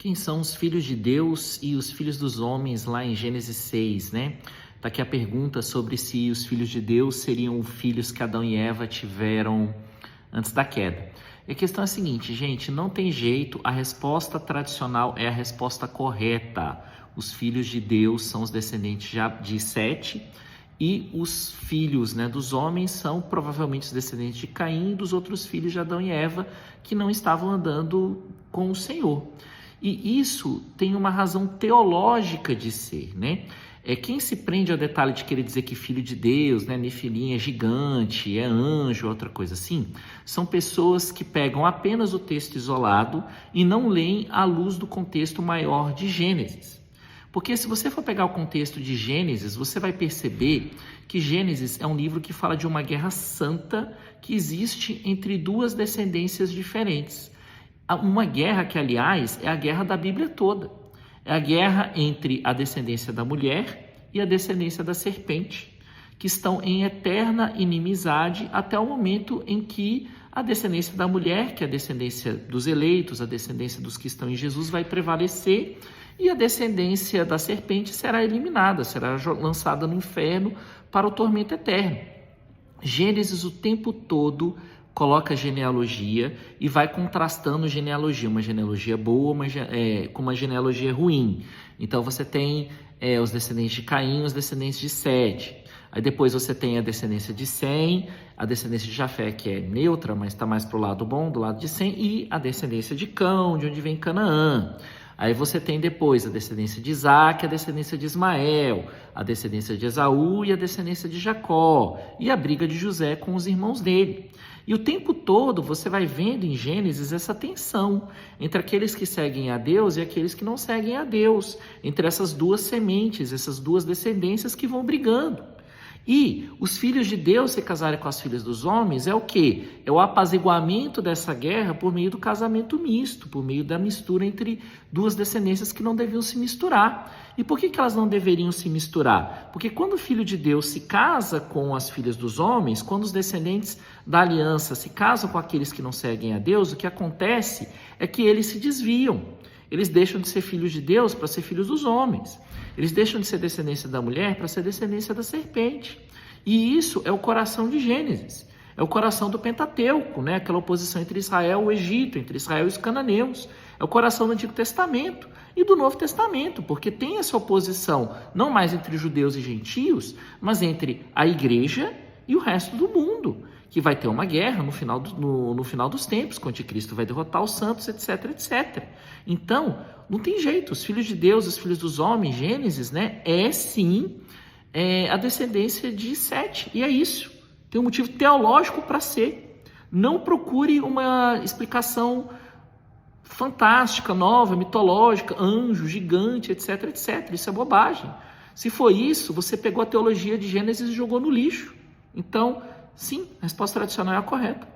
Quem são os filhos de Deus e os filhos dos homens lá em Gênesis 6, né? Tá aqui a pergunta sobre se os filhos de Deus seriam filhos que Adão e Eva tiveram antes da queda. E a questão é a seguinte, gente, não tem jeito, a resposta tradicional é a resposta correta. Os filhos de Deus são os descendentes de Sete e os filhos, né, dos homens são provavelmente os descendentes de Caim e dos outros filhos de Adão e Eva que não estavam andando com o Senhor. E isso tem uma razão teológica de ser, né? Quem se prende ao detalhe de querer dizer que filho de Deus, né, Nefilim é gigante, é anjo, outra coisa assim, são pessoas que pegam apenas o texto isolado e não leem à luz do contexto maior de Gênesis. Porque se você for pegar o contexto de Gênesis, você vai perceber que Gênesis é um livro que fala de uma guerra santa que existe entre duas descendências diferentes. Uma guerra que, aliás, é a guerra da Bíblia toda. É a guerra entre a descendência da mulher e a descendência da serpente, que estão em eterna inimizade até o momento em que a descendência da mulher, que é a descendência dos eleitos, a descendência dos que estão em Jesus, vai prevalecer e a descendência da serpente será eliminada, será lançada no inferno para o tormento eterno. Gênesis o tempo todo coloca genealogia e vai contrastando genealogia, uma genealogia boa com uma genealogia ruim. Então você tem os descendentes de Caim, os descendentes de Sete. Aí depois você tem a descendência de Sem, a descendência de Jafé, que é neutra, mas está mais para o lado bom, do lado de Sem, e a descendência de Cão, de onde vem Canaã. Aí você tem depois a descendência de Isaac, a descendência de Ismael, a descendência de Esaú e a descendência de Jacó, e a briga de José com os irmãos dele. E o tempo todo você vai vendo em Gênesis essa tensão entre aqueles que seguem a Deus e aqueles que não seguem a Deus, entre essas duas sementes, essas duas descendências que vão brigando. E os filhos de Deus se casarem com as filhas dos homens é o quê? É o apaziguamento dessa guerra por meio do casamento misto, por meio da mistura entre duas descendências que não deviam se misturar. E por que elas não deveriam se misturar? Porque quando o filho de Deus se casa com as filhas dos homens, quando os descendentes da aliança se casam com aqueles que não seguem a Deus, o que acontece é que eles se desviam. Eles deixam de ser filhos de Deus para ser filhos dos homens. Eles deixam de ser descendência da mulher para ser descendência da serpente. E isso é o coração de Gênesis. É o coração do Pentateuco, né? Aquela oposição entre Israel e o Egito, entre Israel e os cananeus. É o coração do Antigo Testamento e do Novo Testamento, porque tem essa oposição não mais entre judeus e gentios, mas entre a igreja e o resto do mundo, que vai ter uma guerra no final dos tempos, quando o anticristo vai derrotar os santos, etc, etc. Então, não tem jeito, os filhos de Deus, os filhos dos homens, Gênesis, né, sim a descendência de Sete, e é isso. Tem um motivo teológico para ser. Não procure uma explicação fantástica, nova, mitológica, anjo, gigante, etc, etc. Isso é bobagem. Se for isso, você pegou a teologia de Gênesis e jogou no lixo. Então, sim, a resposta tradicional é a correta.